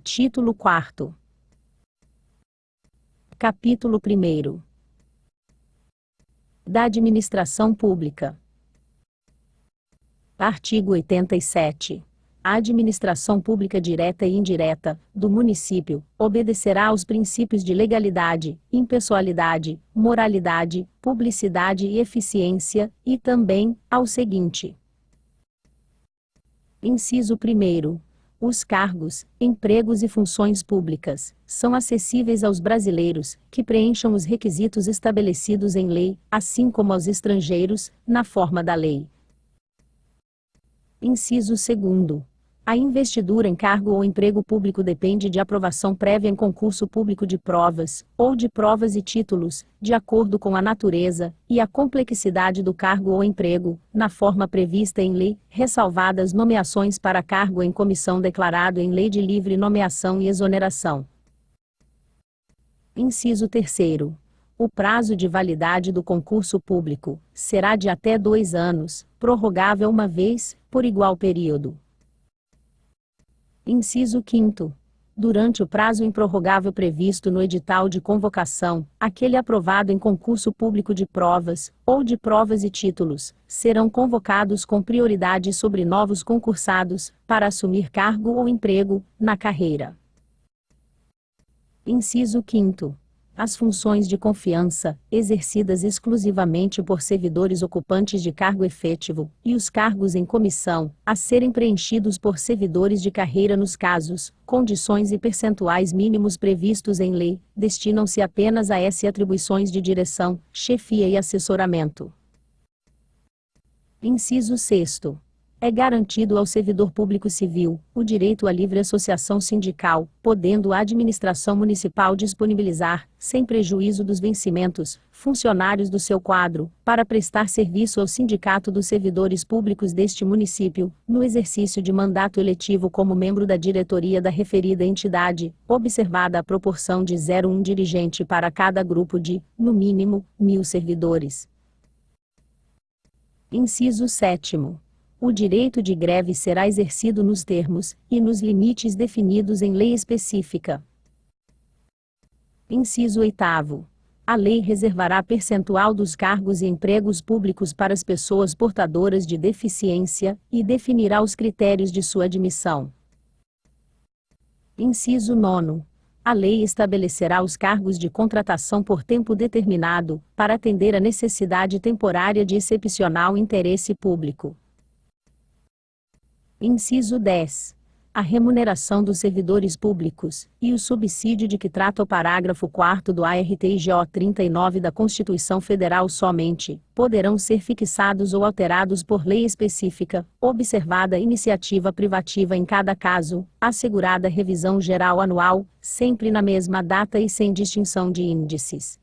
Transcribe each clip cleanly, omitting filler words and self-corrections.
Título 4º. Capítulo 1º. Da Administração Pública. Artigo 87. A administração pública direta e indireta, do município, obedecerá aos princípios de legalidade, impessoalidade, moralidade, publicidade e eficiência, e também, ao seguinte. Inciso 1º. Os cargos, empregos e funções públicas são acessíveis aos brasileiros, que preencham os requisitos estabelecidos em lei, assim como aos estrangeiros, na forma da lei. Inciso 2º. A investidura em cargo ou emprego público depende de aprovação prévia em concurso público de provas, ou de provas e títulos, de acordo com a natureza e a complexidade do cargo ou emprego, na forma prevista em lei, ressalvadas nomeações para cargo em comissão declarado em lei de livre nomeação e exoneração. Inciso 3º. O prazo de validade do concurso público será de até 2 anos, prorrogável uma vez, por igual período. Inciso 5º. Durante o prazo improrrogável previsto no edital de convocação, aquele aprovado em concurso público de provas, ou de provas e títulos, serão convocados com prioridade sobre novos concursados, para assumir cargo ou emprego, na carreira. Inciso 5º. As funções de confiança, exercidas exclusivamente por servidores ocupantes de cargo efetivo, e os cargos em comissão, a serem preenchidos por servidores de carreira nos casos, condições e percentuais mínimos previstos em lei, destinam-se apenas a essas atribuições de direção, chefia e assessoramento. Inciso 6º. É garantido ao servidor público civil o direito à livre associação sindical, podendo a administração municipal disponibilizar, sem prejuízo dos vencimentos, funcionários do seu quadro, para prestar serviço ao sindicato dos servidores públicos deste município, no exercício de mandato eletivo como membro da diretoria da referida entidade, observada a proporção de 0,1 dirigente para cada grupo de, no mínimo, 1.000 servidores. Inciso 7º. O direito de greve será exercido nos termos e nos limites definidos em lei específica. Inciso 8º. A lei reservará percentual dos cargos e empregos públicos para as pessoas portadoras de deficiência e definirá os critérios de sua admissão. Inciso 9º. A lei estabelecerá os cargos de contratação por tempo determinado, para atender a necessidade temporária de excepcional interesse público. Inciso 10. A remuneração dos servidores públicos, e o subsídio de que trata o parágrafo 4º do ARTIGO 39 da Constituição Federal somente, poderão ser fixados ou alterados por lei específica, observada iniciativa privativa em cada caso, assegurada revisão geral anual, sempre na mesma data e sem distinção de índices.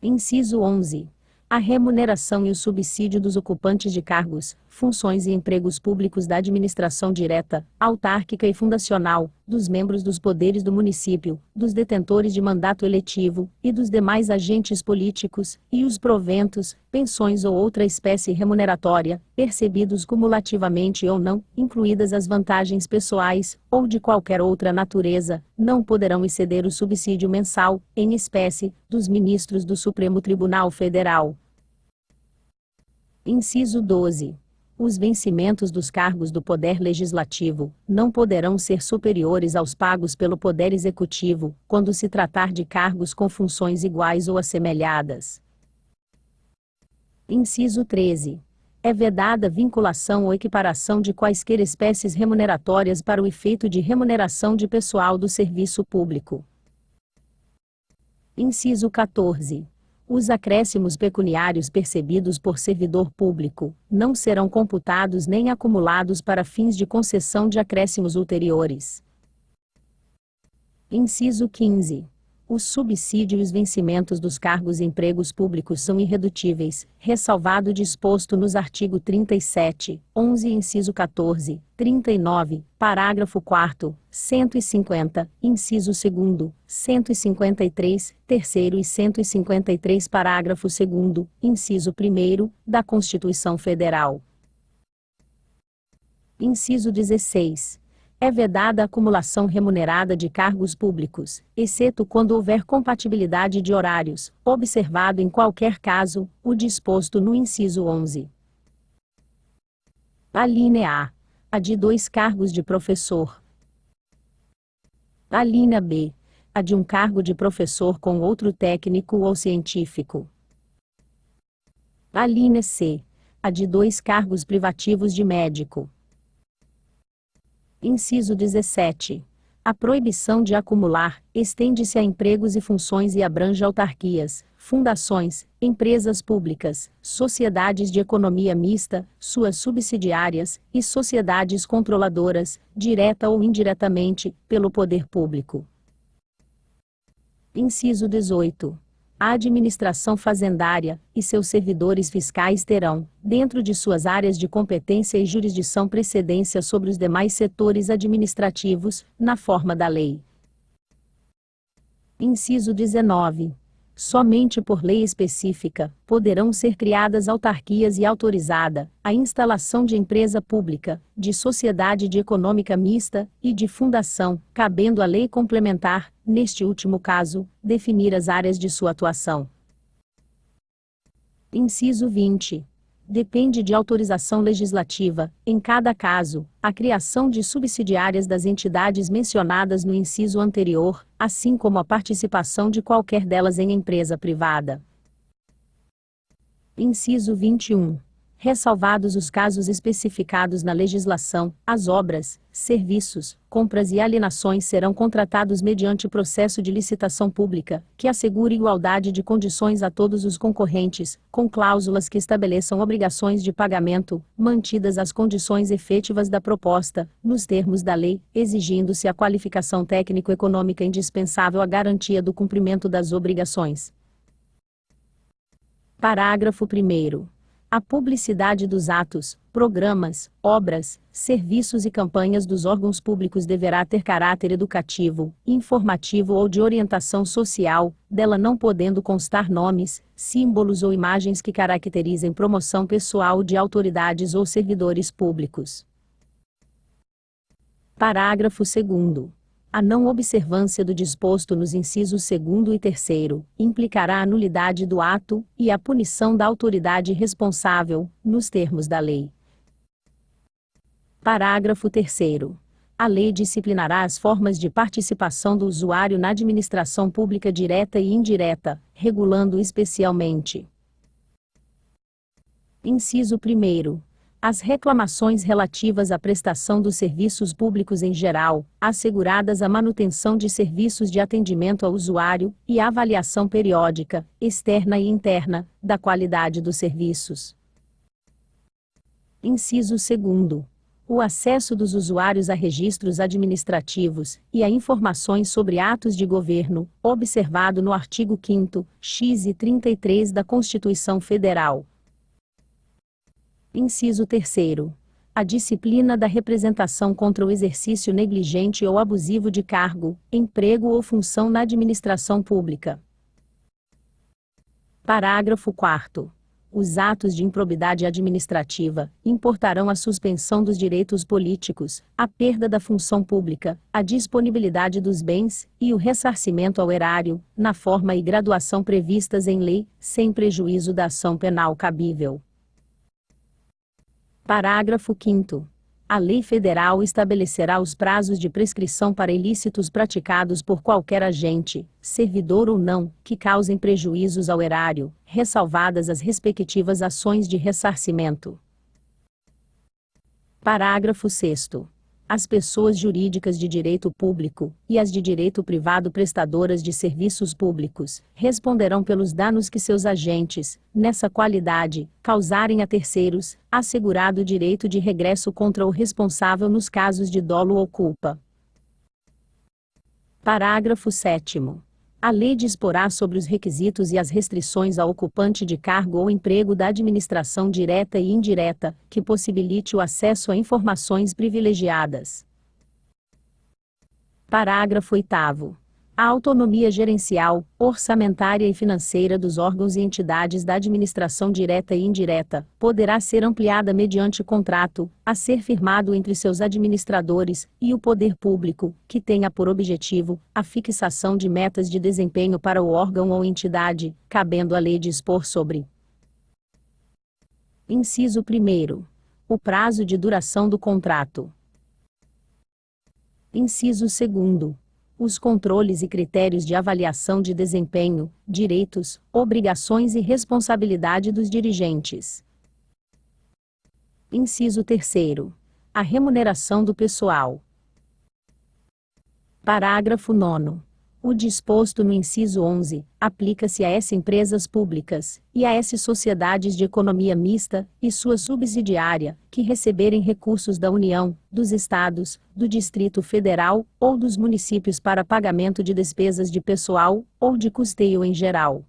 Inciso 11. A remuneração e o subsídio dos ocupantes de cargos, funções e empregos públicos da administração direta, autárquica e fundacional, dos membros dos poderes do município, dos detentores de mandato eletivo, e dos demais agentes políticos, e os proventos, pensões ou outra espécie remuneratória, percebidos cumulativamente ou não, incluídas as vantagens pessoais, ou de qualquer outra natureza, não poderão exceder o subsídio mensal, em espécie, dos ministros do Supremo Tribunal Federal. Inciso 12. Os vencimentos dos cargos do Poder Legislativo não poderão ser superiores aos pagos pelo Poder Executivo, quando se tratar de cargos com funções iguais ou assemelhadas. Inciso 13. É vedada vinculação ou equiparação de quaisquer espécies remuneratórias para o efeito de remuneração de pessoal do serviço público. Inciso 14. Os acréscimos pecuniários percebidos por servidor público não serão computados nem acumulados para fins de concessão de acréscimos ulteriores. Inciso 15. O subsídio e os vencimentos dos cargos e empregos públicos são irredutíveis, ressalvado o disposto nos artigos 37, 11 inciso 14, 39, parágrafo 4º, 150, inciso 2º, 153, 3º e 153 parágrafo 2º, inciso 1º, da Constituição Federal. Inciso 16. É vedada a acumulação remunerada de cargos públicos, exceto quando houver compatibilidade de horários, observado em qualquer caso o disposto no inciso 11. Alínea A. A de 2 cargos de professor. Alínea B. A de um cargo de professor com outro técnico ou científico. Alínea C. A de 2 cargos privativos de médico. Inciso 17. A proibição de acumular estende-se a empregos e funções e abrange autarquias, fundações, empresas públicas, sociedades de economia mista, suas subsidiárias, e sociedades controladoras, direta ou indiretamente, pelo poder público. Inciso 18. A administração fazendária e seus servidores fiscais terão, dentro de suas áreas de competência e jurisdição, precedência sobre os demais setores administrativos, na forma da lei. Inciso 19. Somente por lei específica poderão ser criadas autarquias e autorizada a instalação de empresa pública, de sociedade de econômica mista e de fundação, cabendo à lei complementar, neste último caso, definir as áreas de sua atuação. Inciso 20. Depende de autorização legislativa, em cada caso, a criação de subsidiárias das entidades mencionadas no inciso anterior, assim como a participação de qualquer delas em empresa privada. Inciso 21. Ressalvados os casos especificados na legislação, as obras, serviços, compras e alienações serão contratados mediante processo de licitação pública, que assegure igualdade de condições a todos os concorrentes, com cláusulas que estabeleçam obrigações de pagamento, mantidas as condições efetivas da proposta, nos termos da lei, exigindo-se a qualificação técnico-econômica indispensável à garantia do cumprimento das obrigações. Parágrafo 1º. A publicidade dos atos, programas, obras, serviços e campanhas dos órgãos públicos deverá ter caráter educativo, informativo ou de orientação social, dela não podendo constar nomes, símbolos ou imagens que caracterizem promoção pessoal de autoridades ou servidores públicos. Parágrafo 2º. A não observância do disposto nos incisos 2º e 3º implicará a nulidade do ato e a punição da autoridade responsável, nos termos da lei. Parágrafo 3º. A lei disciplinará as formas de participação do usuário na administração pública direta e indireta, regulando especialmente: inciso 1º. As reclamações relativas à prestação dos serviços públicos em geral, asseguradas a manutenção de serviços de atendimento ao usuário, e a avaliação periódica, externa e interna, da qualidade dos serviços. Inciso 2º. O acesso dos usuários a registros administrativos, e a informações sobre atos de governo, observado no artigo 5º, x e 33 da Constituição Federal. Inciso 3º. A disciplina da representação contra o exercício negligente ou abusivo de cargo, emprego ou função na administração pública. Parágrafo 4º. Os atos de improbidade administrativa importarão a suspensão dos direitos políticos, a perda da função pública, a disponibilidade dos bens e o ressarcimento ao erário, na forma e graduação previstas em lei, sem prejuízo da ação penal cabível. Parágrafo 5º. A lei federal estabelecerá os prazos de prescrição para ilícitos praticados por qualquer agente, servidor ou não, que causem prejuízos ao erário, ressalvadas as respectivas ações de ressarcimento. Parágrafo 6º. As pessoas jurídicas de direito público, e as de direito privado prestadoras de serviços públicos, responderão pelos danos que seus agentes, nessa qualidade, causarem a terceiros, assegurado o direito de regresso contra o responsável nos casos de dolo ou culpa. Parágrafo 7º. A lei disporá sobre os requisitos e as restrições ao ocupante de cargo ou emprego da administração direta e indireta, que possibilite o acesso a informações privilegiadas. Parágrafo 8º. A autonomia gerencial, orçamentária e financeira dos órgãos e entidades da administração direta e indireta poderá ser ampliada mediante contrato, a ser firmado entre seus administradores e o poder público, que tenha por objetivo a fixação de metas de desempenho para o órgão ou entidade, cabendo à lei dispor sobre. Inciso 1º. O prazo de duração do contrato. Inciso 2º. Os controles e critérios de avaliação de desempenho, direitos, obrigações e responsabilidade dos dirigentes. Inciso 3º. A remuneração do pessoal. Parágrafo 9º. O disposto no inciso 11 aplica-se a S empresas públicas e a S sociedades de economia mista e sua subsidiária que receberem recursos da União, dos Estados, do Distrito Federal ou dos municípios para pagamento de despesas de pessoal ou de custeio em geral.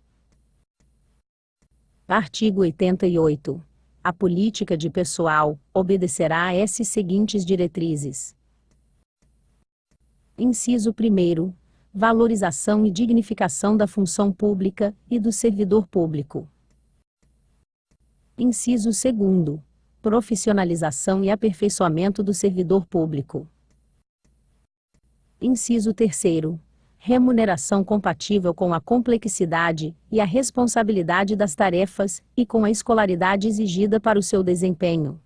Artigo 88. A política de pessoal obedecerá a esses seguintes diretrizes. Inciso 1º. Valorização e dignificação da função pública e do servidor público. Inciso 2º. Profissionalização e aperfeiçoamento do servidor público. Inciso 3º. Remuneração compatível com a complexidade e a responsabilidade das tarefas e com a escolaridade exigida para o seu desempenho.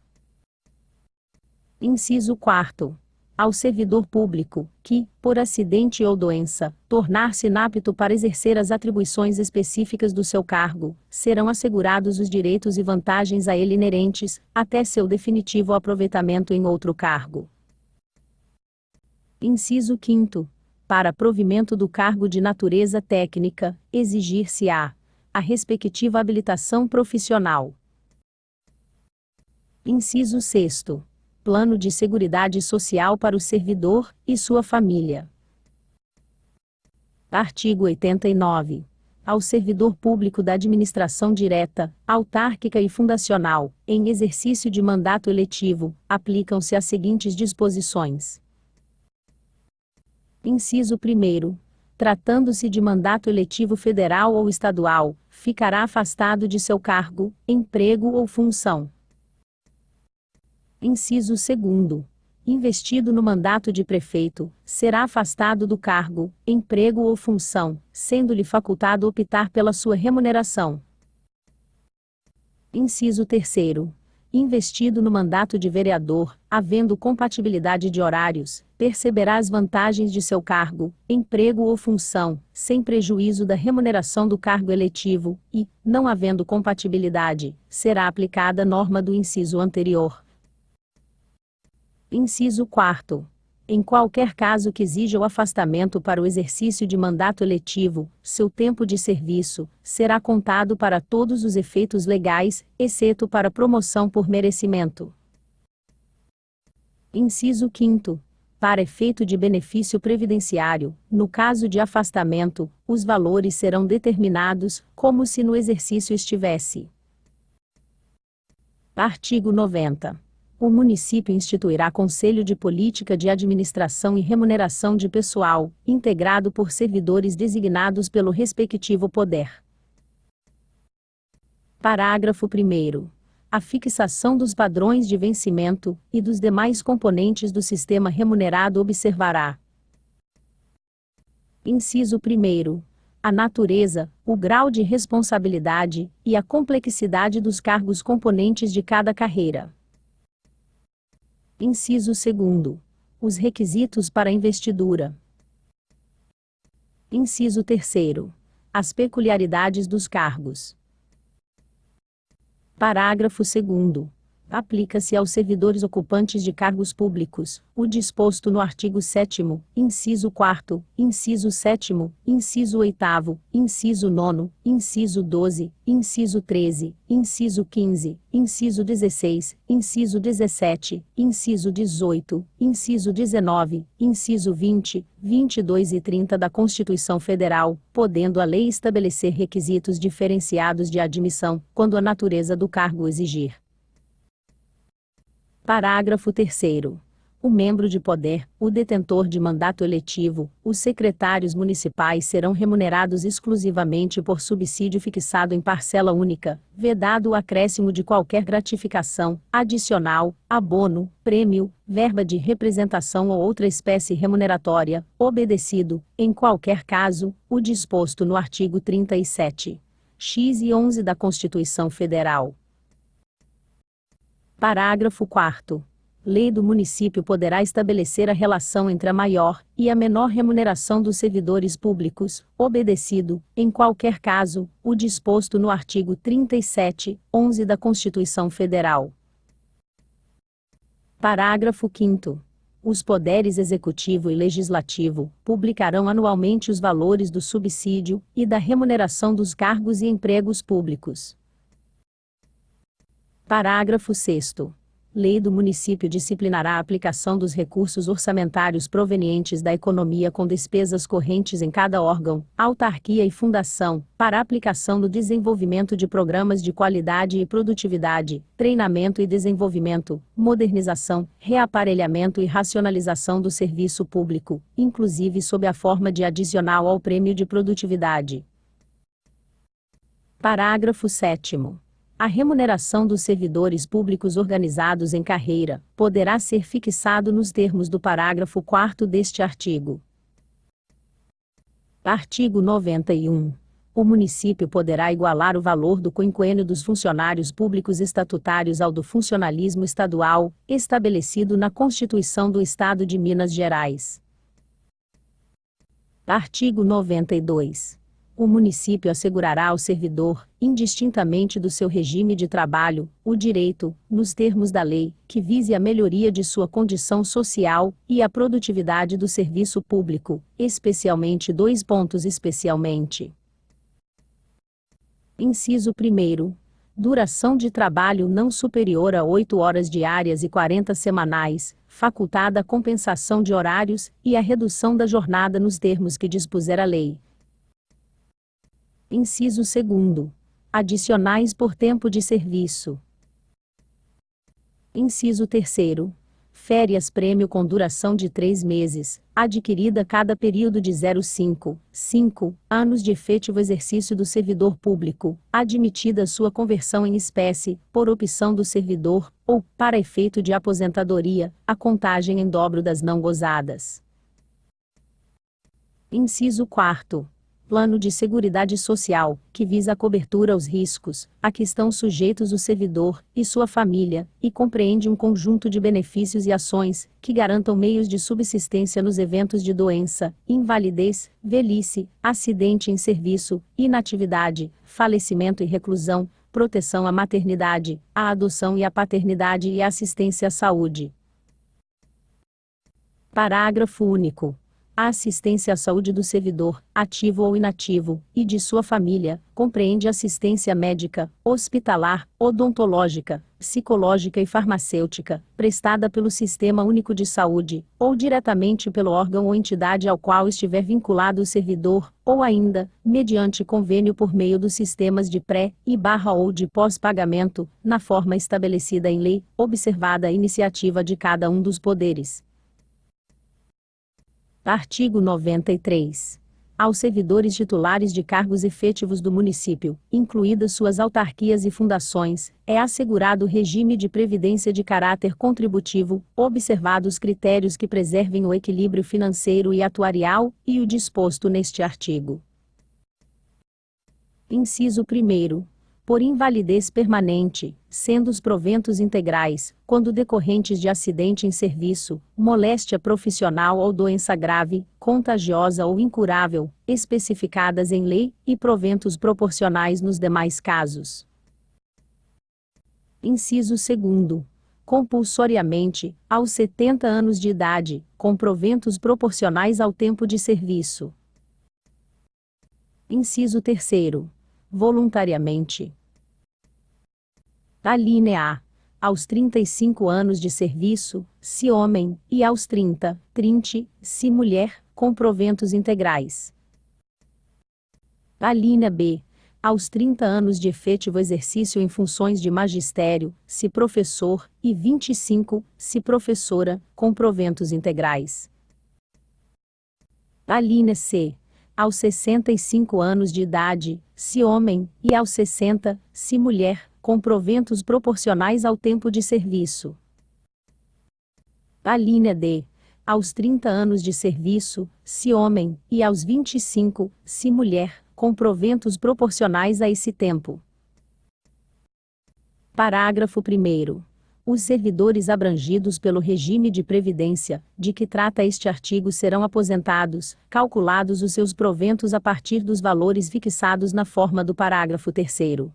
Inciso 4º. Ao servidor público, que, por acidente ou doença, tornar-se inapto para exercer as atribuições específicas do seu cargo, serão assegurados os direitos e vantagens a ele inerentes, até seu definitivo aproveitamento em outro cargo. Inciso 5º. Para provimento do cargo de natureza técnica, exigir-se-á a respectiva habilitação profissional. Inciso 6º. Plano de Seguridade Social para o servidor e sua família. Artigo 89. Ao servidor público da administração direta, autárquica e fundacional, em exercício de mandato eletivo, aplicam-se as seguintes disposições. Inciso 1º. Tratando-se de mandato eletivo federal ou estadual, ficará afastado de seu cargo, emprego ou função. Inciso 2º. Investido no mandato de prefeito, será afastado do cargo, emprego ou função, sendo-lhe facultado optar pela sua remuneração. Inciso 3º. Investido no mandato de vereador, havendo compatibilidade de horários, perceberá as vantagens de seu cargo, emprego ou função, sem prejuízo da remuneração do cargo eletivo, e, não havendo compatibilidade, será aplicada a norma do inciso anterior. Inciso 4º. Em qualquer caso que exija o afastamento para o exercício de mandato eletivo, seu tempo de serviço será contado para todos os efeitos legais, exceto para promoção por merecimento. Inciso 5º. Para efeito de benefício previdenciário, no caso de afastamento, os valores serão determinados, como se no exercício estivesse. Artigo 90. O município instituirá Conselho de Política de Administração e Remuneração de Pessoal, integrado por servidores designados pelo respectivo poder. Parágrafo 1º. A fixação dos padrões de vencimento e dos demais componentes do sistema remunerado observará. Inciso 1º. A natureza, o grau de responsabilidade e a complexidade dos cargos componentes de cada carreira. Inciso 2º. Os requisitos para investidura. Inciso 3º. As peculiaridades dos cargos. Parágrafo 2º. Aplica-se aos servidores ocupantes de cargos públicos o disposto no artigo 7º, inciso 4º, inciso 7º, inciso 8º, inciso 9º, inciso 12, inciso 13, inciso 15, inciso 16, inciso 17, inciso 18, inciso 19, inciso 20, 22 e 30 da Constituição Federal, podendo a lei estabelecer requisitos diferenciados de admissão, quando a natureza do cargo exigir. Parágrafo 3º. O membro de poder, o detentor de mandato eletivo, os secretários municipais serão remunerados exclusivamente por subsídio fixado em parcela única, vedado o acréscimo de qualquer gratificação, adicional, abono, prêmio, verba de representação ou outra espécie remuneratória, obedecido, em qualquer caso, o disposto no artigo 37. X e 11 da Constituição Federal. Parágrafo 4º. Lei do município poderá estabelecer a relação entre a maior e a menor remuneração dos servidores públicos, obedecido, em qualquer caso, o disposto no artigo 37, 11 da Constituição Federal. Parágrafo 5º. Os poderes executivo e legislativo publicarão anualmente os valores do subsídio e da remuneração dos cargos e empregos públicos. Parágrafo 6º. Lei do município disciplinará a aplicação dos recursos orçamentários provenientes da economia com despesas correntes em cada órgão, autarquia e fundação, para aplicação do desenvolvimento de programas de qualidade e produtividade, treinamento e desenvolvimento, modernização, reaparelhamento e racionalização do serviço público, inclusive sob a forma de adicional ao prêmio de produtividade. Parágrafo 7º. A remuneração dos servidores públicos organizados em carreira poderá ser fixado nos termos do parágrafo 4º deste artigo. Artigo 91. O município poderá igualar o valor do quinquênio dos funcionários públicos estatutários ao do funcionalismo estadual, estabelecido na Constituição do Estado de Minas Gerais. Artigo 92. O município assegurará ao servidor, indistintamente do seu regime de trabalho, o direito, nos termos da lei, que vise a melhoria de sua condição social e a produtividade do serviço público, especialmente especialmente. Inciso 1º. Duração de trabalho não superior a 8 horas diárias e 40 semanais, facultada a compensação de horários e a redução da jornada nos termos que dispuser a lei. Inciso 2º. Adicionais por tempo de serviço. Inciso 3º. Férias-prêmio com duração de 3 meses, adquirida cada período de 5 anos de efetivo exercício do servidor público, admitida sua conversão em espécie, por opção do servidor, ou, para efeito de aposentadoria, a contagem em dobro das não gozadas. Inciso 4º. Plano de Seguridade Social, que visa a cobertura aos riscos a que estão sujeitos o servidor e sua família, e compreende um conjunto de benefícios e ações que garantam meios de subsistência nos eventos de doença, invalidez, velhice, acidente em serviço, inatividade, falecimento e reclusão, proteção à maternidade, à adoção e à paternidade e assistência à saúde. Parágrafo único. A assistência à saúde do servidor, ativo ou inativo, e de sua família, compreende assistência médica, hospitalar, odontológica, psicológica e farmacêutica, prestada pelo Sistema Único de Saúde, ou diretamente pelo órgão ou entidade ao qual estiver vinculado o servidor, ou ainda, mediante convênio por meio dos sistemas de pré- ou de pós-pagamento, na forma estabelecida em lei, observada a iniciativa de cada um dos poderes. Artigo 93. Aos servidores titulares de cargos efetivos do município, incluídas suas autarquias e fundações, é assegurado regime de previdência de caráter contributivo, observados critérios que preservem o equilíbrio financeiro e atuarial, e o disposto neste artigo. Inciso 1º. Por invalidez permanente, sendo os proventos integrais, quando decorrentes de acidente em serviço, moléstia profissional ou doença grave, contagiosa ou incurável, especificadas em lei, e proventos proporcionais nos demais casos. Inciso 2º. Compulsoriamente, aos 70 anos de idade, com proventos proporcionais ao tempo de serviço. Inciso 3º. Voluntariamente. Alínea A. Aos 35 anos de serviço, se homem, e aos 30, se mulher, com proventos integrais. Alínea B. aos 30 anos de efetivo exercício em funções de magistério, se professor, e 25, se professora, com proventos integrais. Alínea C. Aos 65 anos de idade, se homem, e aos 60, se mulher, com proventos proporcionais ao tempo de serviço. Alínea D. Aos 30 anos de serviço, se homem, e aos 25, se mulher, com proventos proporcionais a esse tempo. Parágrafo 1º. Os servidores abrangidos pelo regime de previdência, de que trata este artigo serão aposentados, calculados os seus proventos a partir dos valores fixados na forma do parágrafo 3º.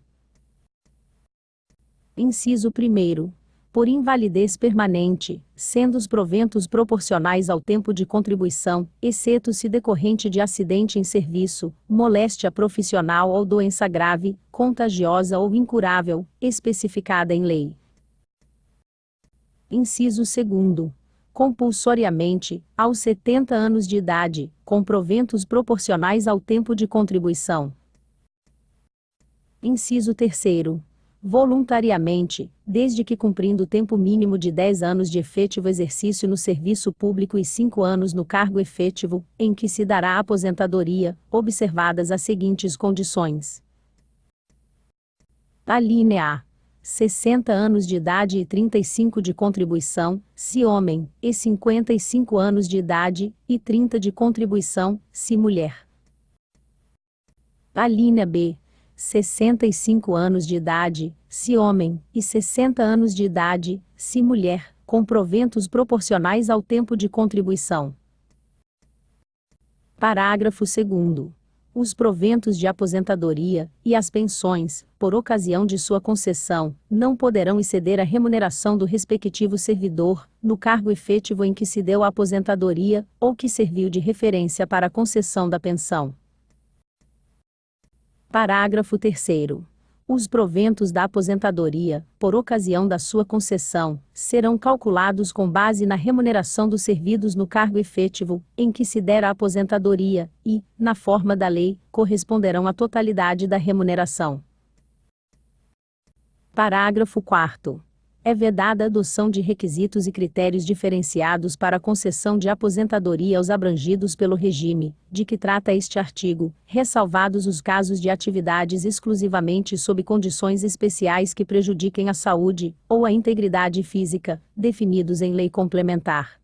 Inciso 1º. Por invalidez permanente, sendo os proventos proporcionais ao tempo de contribuição, exceto se decorrente de acidente em serviço, moléstia profissional ou doença grave, contagiosa ou incurável, especificada em lei. Inciso 2º. Compulsoriamente, aos 70 anos de idade, com proventos proporcionais ao tempo de contribuição. Inciso 3º. Voluntariamente, desde que cumprindo o tempo mínimo de 10 anos de efetivo exercício no serviço público e 5 anos no cargo efetivo, em que se dará a aposentadoria, observadas as seguintes condições. Alínea A. 60 anos de idade e 35 de contribuição, se homem, e 55 anos de idade, e 30 de contribuição, se mulher. Alínea B. 65 anos de idade, se homem, e 60 anos de idade, se mulher, com proventos proporcionais ao tempo de contribuição. Parágrafo 2º. Os proventos de aposentadoria, e as pensões, por ocasião de sua concessão, não poderão exceder a remuneração do respectivo servidor, no cargo efetivo em que se deu a aposentadoria, ou que serviu de referência para a concessão da pensão. Parágrafo 3º. Os proventos da aposentadoria, por ocasião da sua concessão, serão calculados com base na remuneração dos servidos no cargo efetivo, em que se der a aposentadoria, e, na forma da lei, corresponderão à totalidade da remuneração. Parágrafo 4º. É vedada a adoção de requisitos e critérios diferenciados para a concessão de aposentadoria aos abrangidos pelo regime, de que trata este artigo, ressalvados os casos de atividades exclusivamente sob condições especiais que prejudiquem a saúde, ou a integridade física, definidos em lei complementar.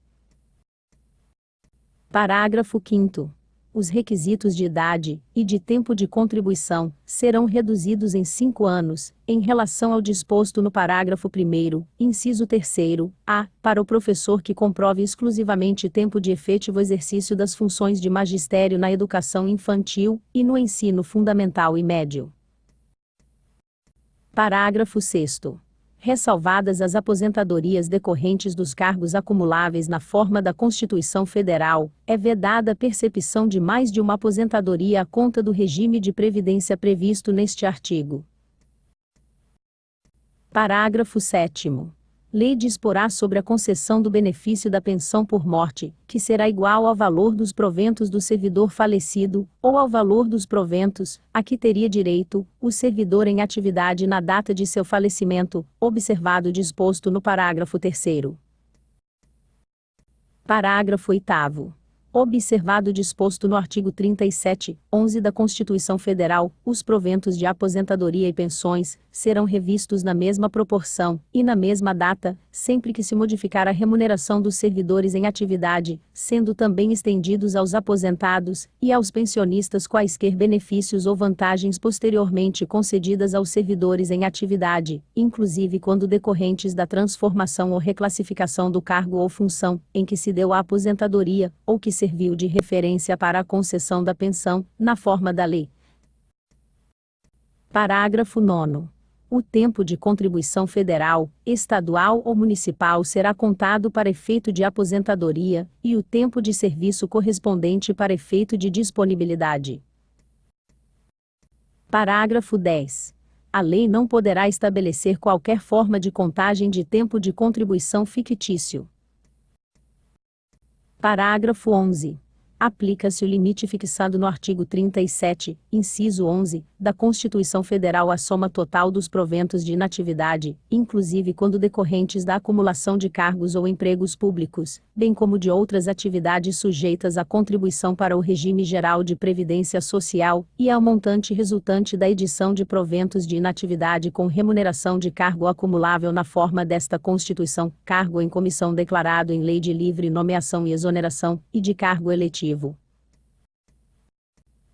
Parágrafo 5º. Os requisitos de idade, e de tempo de contribuição, serão reduzidos em 5 anos, em relação ao disposto no parágrafo 1º, inciso 3º, a, para o professor que comprove exclusivamente tempo de efetivo exercício das funções de magistério na educação infantil, e no ensino fundamental e médio. Parágrafo 6º. Ressalvadas as aposentadorias decorrentes dos cargos acumuláveis na forma da Constituição Federal, é vedada a percepção de mais de uma aposentadoria à conta do regime de previdência previsto neste artigo. Parágrafo 7º. Lei disporá sobre a concessão do benefício da pensão por morte, que será igual ao valor dos proventos do servidor falecido, ou ao valor dos proventos, a que teria direito, o servidor em atividade na data de seu falecimento, observado o disposto no parágrafo 3º. Parágrafo 8º. Observado o disposto no artigo 37, 11 da Constituição Federal, os proventos de aposentadoria e pensões serão revistos na mesma proporção e na mesma data, sempre que se modificar a remuneração dos servidores em atividade, sendo também estendidos aos aposentados e aos pensionistas quaisquer benefícios ou vantagens posteriormente concedidas aos servidores em atividade, inclusive quando decorrentes da transformação ou reclassificação do cargo ou função em que se deu a aposentadoria, ou que serviu de referência para a concessão da pensão, na forma da lei. Parágrafo 9º. O tempo de contribuição federal, estadual ou municipal será contado para efeito de aposentadoria, e o tempo de serviço correspondente para efeito de disponibilidade. Parágrafo 10. A lei não poderá estabelecer qualquer forma de contagem de tempo de contribuição fictício. Parágrafo 11. aplica-se o limite fixado no artigo 37, inciso 11, da Constituição Federal à soma total dos proventos de inatividade, inclusive quando decorrentes da acumulação de cargos ou empregos públicos, bem como de outras atividades sujeitas à contribuição para o regime geral de previdência social, e ao montante resultante da edição de proventos de inatividade com remuneração de cargo acumulável na forma desta Constituição, cargo em comissão declarado em lei de livre nomeação e exoneração, e de cargo eletivo.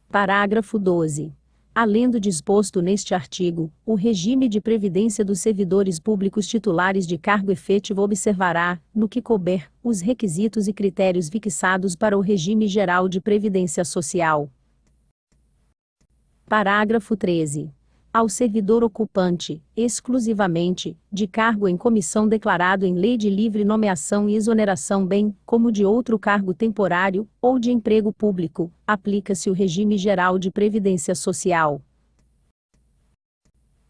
Parágrafo 12. Além do disposto neste artigo, o regime de previdência dos servidores públicos titulares de cargo efetivo observará, no que couber, os requisitos e critérios fixados para o regime geral de previdência social. Parágrafo 13. Ao servidor ocupante, exclusivamente, de cargo em comissão declarado em lei de livre nomeação e exoneração bem, como de outro cargo temporário, ou de emprego público, aplica-se o regime geral de previdência social.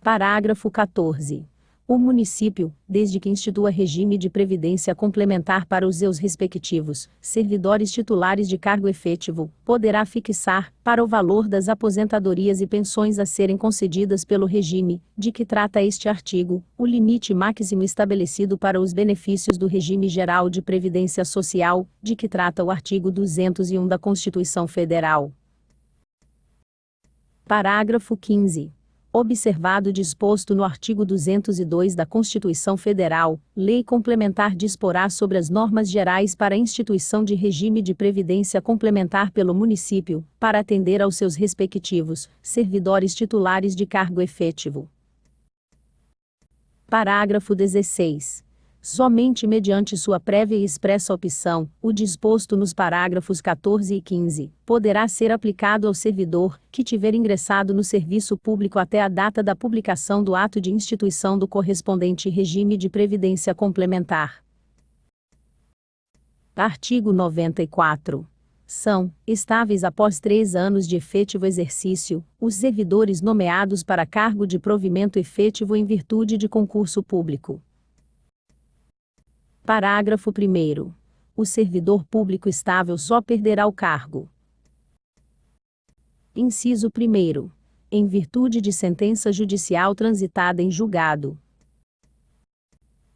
Parágrafo 14. O município, desde que institua regime de previdência complementar para os seus respectivos servidores titulares de cargo efetivo, poderá fixar, para o valor das aposentadorias e pensões a serem concedidas pelo regime, de que trata este artigo, o limite máximo estabelecido para os benefícios do regime geral de previdência social, de que trata o artigo 201 da Constituição Federal. Parágrafo 15. Observado o disposto no artigo 202 da Constituição Federal, lei complementar disporá sobre as normas gerais para a instituição de regime de previdência complementar pelo município, para atender aos seus respectivos servidores titulares de cargo efetivo. Parágrafo 16. Somente mediante sua prévia e expressa opção, o disposto nos parágrafos 14 e 15, poderá ser aplicado ao servidor, que tiver ingressado no serviço público até a data da publicação do ato de instituição do correspondente regime de previdência complementar. Artigo 94. São estáveis após 3 anos de efetivo exercício, os servidores nomeados para cargo de provimento efetivo em virtude de concurso público. Parágrafo 1º. O servidor público estável só perderá o cargo. Inciso 1º. Em virtude de sentença judicial transitada em julgado.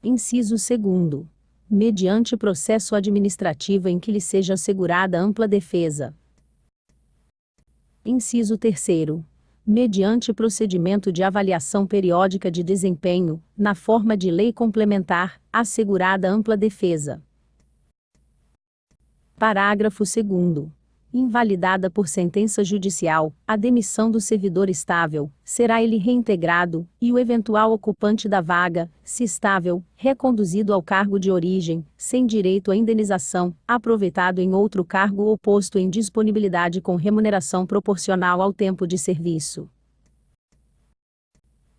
Inciso 2º. Mediante processo administrativo em que lhe seja assegurada ampla defesa. Inciso 3º. Mediante procedimento de avaliação periódica de desempenho, na forma de lei complementar, assegurada ampla defesa. Parágrafo 2º. Invalidada por sentença judicial, a demissão do servidor estável, será ele reintegrado, e o eventual ocupante da vaga, se estável, reconduzido ao cargo de origem, sem direito à indenização, aproveitado em outro cargo ou posto em disponibilidade com remuneração proporcional ao tempo de serviço.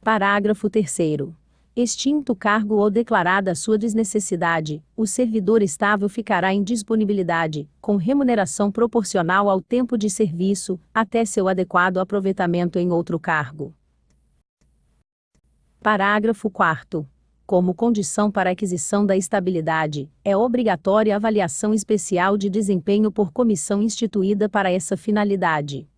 Parágrafo 3º. Extinto o cargo ou declarada a sua desnecessidade, o servidor estável ficará em disponibilidade, com remuneração proporcional ao tempo de serviço, até seu adequado aproveitamento em outro cargo. Parágrafo 4º. Como condição para a aquisição da estabilidade, é obrigatória a avaliação especial de desempenho por comissão instituída para essa finalidade.